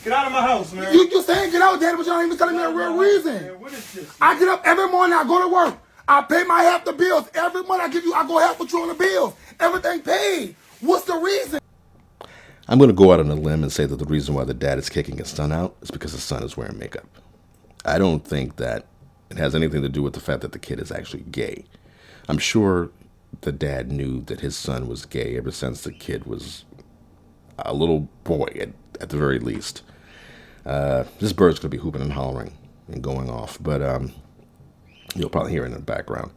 Get out of my house, man. You saying get out, Daddy, but you're not even telling me the real reason. Man, what is this? Man? I get up every morning, I go to work. I pay my half the bills. Every month I go half with you on the bills. Everything paid. What's the reason? I'm going to go out on a limb and say that the reason why the dad is kicking his son out is because his son is wearing makeup. I don't think that it has anything to do with the fact that the kid is actually gay. I'm sure the dad knew that his son was gay ever since the kid was a little boy, at the very least. This bird's going to be hooping and hollering and going off, but you'll probably hear it in the background.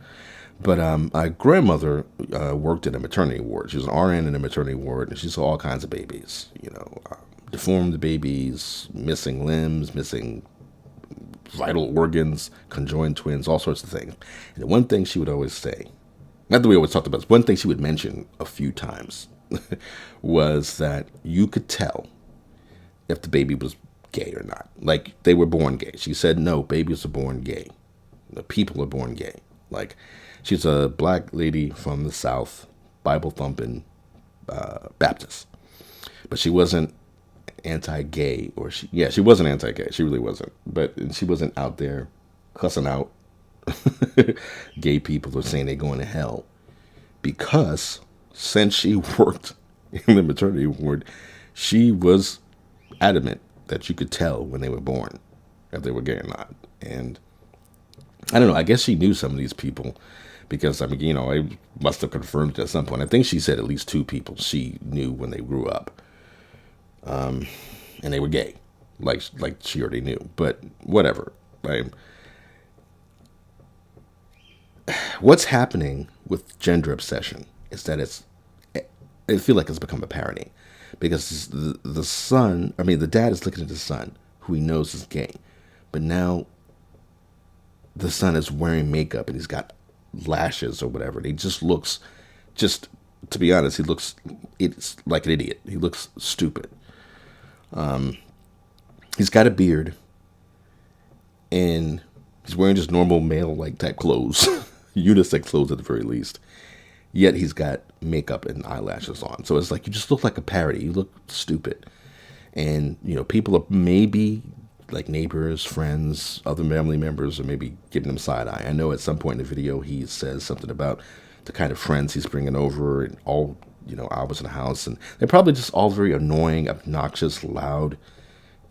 But my grandmother worked in a maternity ward. She was an RN in a maternity ward, and she saw all kinds of babies, deformed babies, missing limbs, missing vital organs, conjoined twins, all sorts of things. And the one thing she would always say, not that we always talked about this, one thing she would mention a few times was that you could tell if the baby was gay or not. Like, they were born gay. She said, no, babies are born gay. The people are born gay. Like, she's a black lady from the South, Bible-thumping Baptist. But she wasn't anti-gay, she wasn't anti-gay. She really wasn't. But she wasn't out there cussing out gay people or saying they're going to hell. Because since she worked in the maternity ward, she was adamant that you could tell when they were born if they were gay or not. And I don't know, I guess she knew some of these people because, I must have confirmed it at some point. I think she said at least 2 people she knew when they grew up. And they were gay, like she already knew, but whatever. Right? What's happening with gender obsession is that I feel like it's become a parody, because the dad is looking at the son, who he knows is gay, but now the son is wearing makeup and he's got lashes or whatever. And he just looks, to be honest, it's like an idiot. He looks stupid. He's got a beard and he's wearing just normal male like type clothes, unisex clothes at the very least. Yet he's got makeup and eyelashes on. So it's like, you just look like a parody. You look stupid. And, people are maybe like neighbors, friends, other family members are maybe giving him side eye. I know at some point in the video, he says something about the kind of friends he's bringing over and all, hours in the house. And they're probably just all very annoying, obnoxious, loud,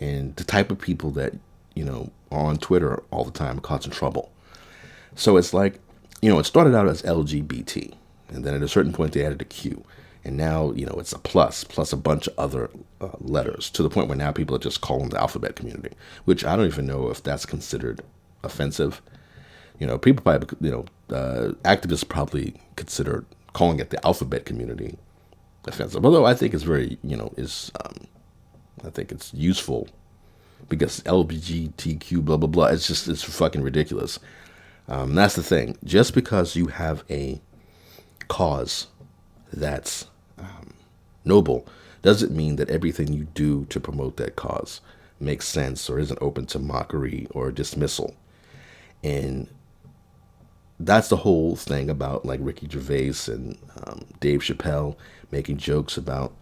and the type of people that, are on Twitter all the time causing trouble. So it's like, it started out as LGBT. And then at a certain point, they added a Q. And now, it's a plus a bunch of other letters, to the point where now people are just calling the alphabet community, which I don't even know if that's considered offensive. People probably, activists probably consider calling it the alphabet community offensive. Although I think it's very, I think it's useful, because LGBTQ, blah, blah, blah. It's fucking ridiculous. That's the thing. Just because you have a cause that's noble doesn't mean that everything you do to promote that cause makes sense or isn't open to mockery or dismissal. And that's the whole thing about like Ricky Gervais and Dave Chappelle making jokes about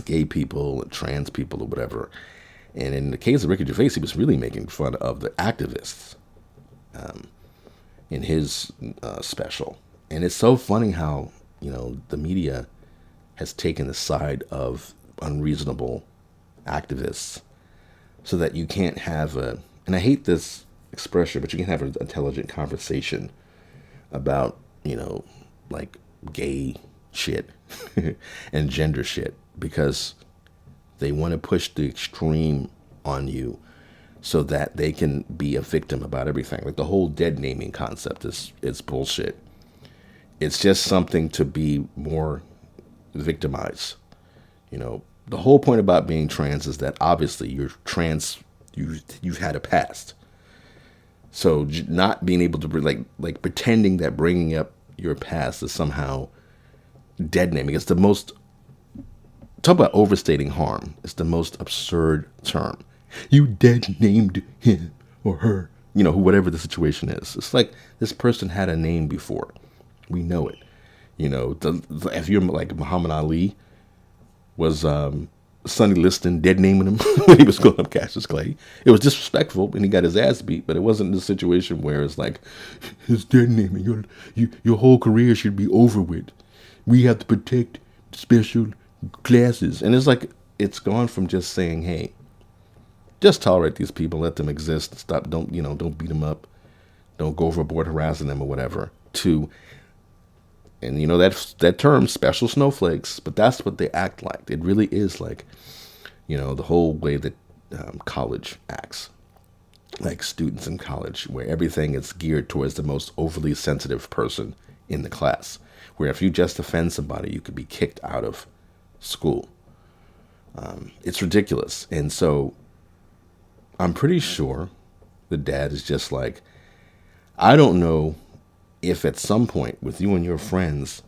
gay people and trans people or whatever. And in the case of Ricky Gervais, he was really making fun of the activists in his special. And it's so funny how, the media has taken the side of unreasonable activists so that you can't have and I hate this expression, but you can have an intelligent conversation about, like gay shit and gender shit, because they want to push the extreme on you so that they can be a victim about everything. Like the whole dead naming concept is bullshit. It's just something to be more victimized. The whole point about being trans is that obviously you're trans, you've had a past. So not being able to like pretending that bringing up your past is somehow dead naming. It's the most, talk about overstating harm. It's the most absurd term. You dead named him or her, whatever the situation is. It's like this person had a name before. We know it. If you're like Muhammad Ali was Sonny Liston dead naming him when he was going up Cassius Clay. It was disrespectful, and he got his ass beat. But it wasn't the situation where it's like, his dead naming. Your whole career should be over with. We have to protect special classes, and it's like it's gone from just saying, hey, just tolerate these people, let them exist, stop, don't beat them up, don't go overboard harassing them or whatever. To And that term, special snowflakes, but that's what they act like. It really is like, the whole way that college acts, like students in college, where everything is geared towards the most overly sensitive person in the class, where if you just offend somebody, you could be kicked out of school. It's ridiculous. And so I'm pretty sure the dad is just like, I don't know if at some point with you and your friends,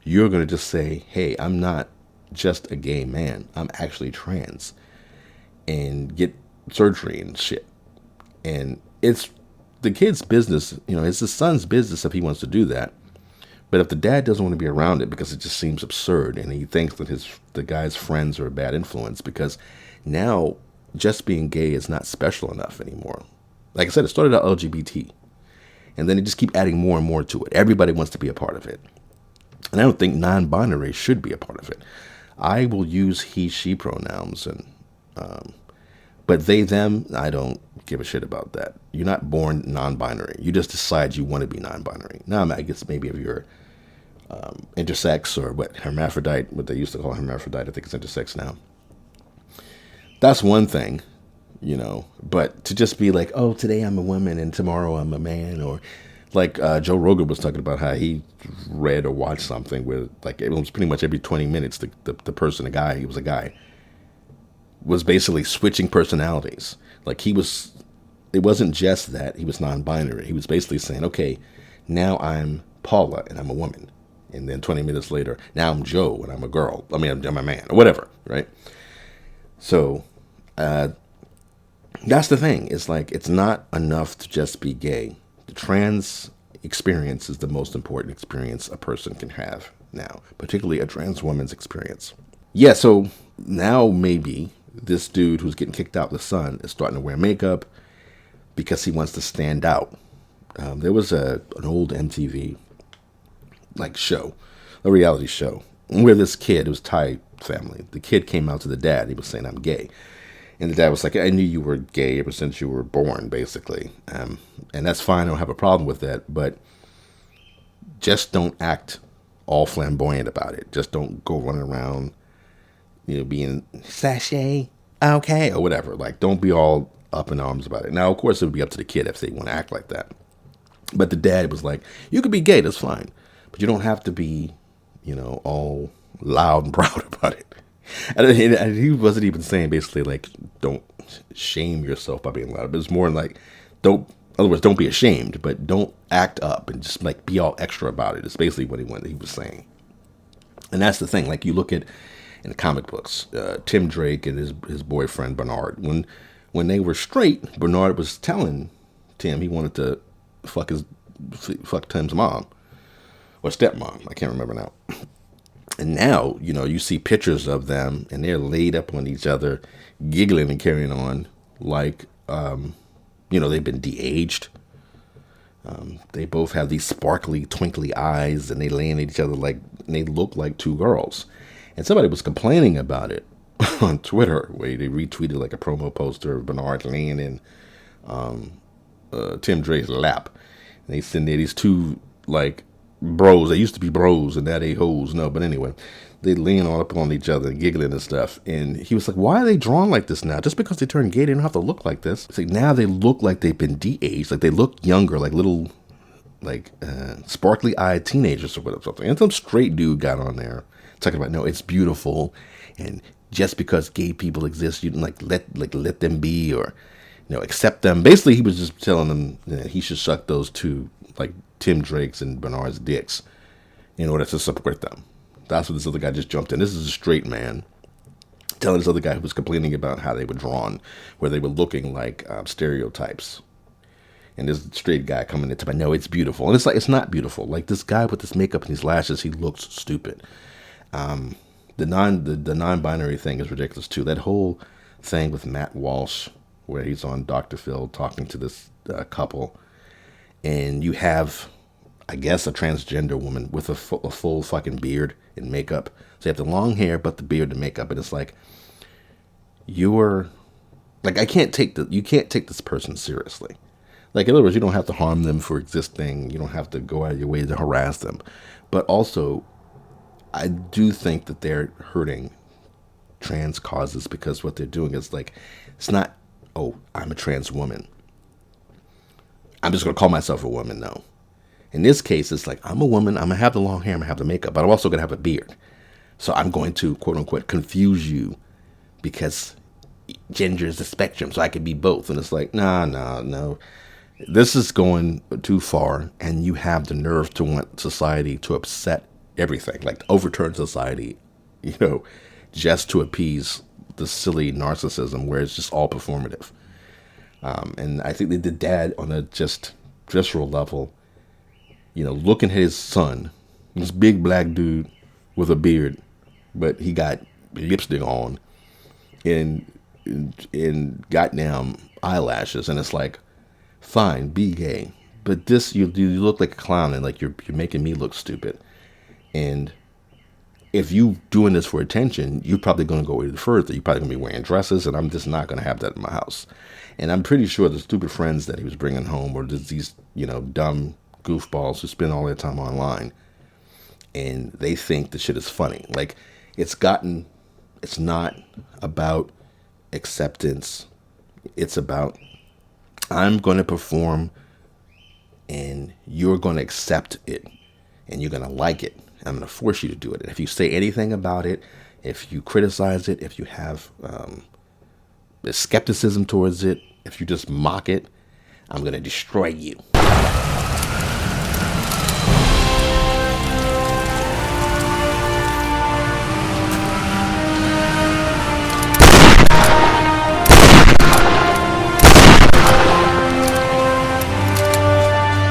you're going to just say, hey, I'm not just a gay man, I'm actually trans, and get surgery and shit. And it's the kid's business, it's his son's business if he wants to do that. But if the dad doesn't want to be around it because it just seems absurd, and he thinks that the guy's friends are a bad influence, because now just being gay is not special enough anymore. Like I said, it started out LGBT. And then they just keep adding more and more to it. Everybody wants to be a part of it. And I don't think non-binary should be a part of it. I will use he, she pronouns, but they, them, I don't give a shit about that. You're not born non-binary. You just decide you want to be non-binary. Now, I guess maybe if you're intersex or hermaphrodite, what they used to call hermaphrodite, I think it's intersex now. That's one thing. But to just be like, oh, today I'm a woman and tomorrow I'm a man, or like Joe Rogan was talking about how he read or watched something where like it was pretty much every 20 minutes the person, a guy, he was a guy, was basically switching personalities. Like it wasn't just that he was non-binary. He was basically saying, okay, now I'm Paula and I'm a woman. And then 20 minutes later, now I'm Joe and I'm a girl. I'm a man or whatever, right? So, that's the thing. It's like, it's not enough to just be gay. The trans experience is the most important experience a person can have now, particularly a trans woman's experience. Yeah, so now maybe this dude who's getting kicked out of the sun is starting to wear makeup because he wants to stand out. There was an old MTV show, a reality show, where this kid, it was Thai family, the kid came out to the dad. He was saying, I'm gay. And the dad was like, I knew you were gay ever since you were born, basically. And that's fine. I don't have a problem with that. But just don't act all flamboyant about it. Just don't go running around, being sachet, okay, or whatever. Like, don't be all up in arms about it. Now, of course, it would be up to the kid if they want to act like that. But the dad was like, you could be gay, that's fine. But you don't have to be, all loud and proud about it. And he wasn't even saying basically like, don't shame yourself by being loud. But it's more like, in other words, don't be ashamed, but don't act up and just like be all extra about it. It's basically what he was saying. And that's the thing. Like you look at in the comic books, Tim Drake and his boyfriend Bernard. When they were straight, Bernard was telling Tim he wanted to fuck Tim's mom or stepmom. I can't remember now. And now, you see pictures of them and they're laid up on each other, giggling and carrying on like, they've been de-aged. They both have these sparkly, twinkly eyes and they lay in each other and they look like two girls. And somebody was complaining about it on Twitter where they retweeted like a promo poster of Bernard laying in Tim Drake's lap. And they send there these two bros. They used to be bros and now they hoes. No, but anyway, they lean all up on each other and giggling and stuff. And he was like, why are they drawn like this now? Just because they turned gay, they don't have to look like this. It's like now they look like they've been de-aged. Like they look younger, like little, sparkly eyed teenagers or whatever. Something. And some straight dude got on there talking about, no, it's beautiful. And just because gay people exist, you let them be or, accept them. Basically, he was just telling them that he should suck those two, Tim Drake's and Bernard's dicks in order to support them. That's what this other guy just jumped in. This is a straight man telling this other guy who was complaining about how they were drawn, where they were looking like stereotypes. And this straight guy coming into, no, it's beautiful. And it's not beautiful. Like this guy with this makeup and these lashes, he looks stupid. The non-binary thing is ridiculous too. That whole thing with Matt Walsh, where he's on Dr. Phil talking to this couple, and you have, I guess, a transgender woman with a full fucking beard and makeup. So you have the long hair, but the beard and makeup, and it's like, you're like, you can't take this person seriously. Like, in other words, you don't have to harm them for existing. You don't have to go out of your way to harass them. But also, I do think that they're hurting trans causes, because what they're doing is like, it's not, oh, I'm a trans woman, I'm just going to call myself a woman. No. In this case, it's like, I'm a woman, I'm going to have the long hair, I'm going to have the makeup, but I'm also going to have a beard. So I'm going to, quote unquote, confuse you because gender is a spectrum, so I could be both. And it's like, no. This is going too far, and you have the nerve to want society to upset everything, like overturn society, just to appease the silly narcissism where it's just all performative. And I think they did that on a just visceral level, looking at his son, this big black dude with a beard, but he got lipstick on and goddamn eyelashes, and it's like, fine, be gay, but this, you look like a clown, and like you're making me look stupid. And if you doing this for attention, you're probably going to go even further. You're probably going to be wearing dresses, and I'm just not going to have that in my house. And I'm pretty sure the stupid friends that he was bringing home were just these, dumb goofballs who spend all their time online, and they think the shit is funny. Like, it's not about acceptance. It's about, I'm going to perform, and you're going to accept it, and you're going to like it. I'm going to force you to do it. And if you say anything about it, if you criticize it, if you have skepticism towards it, if you just mock it, I'm going to destroy you.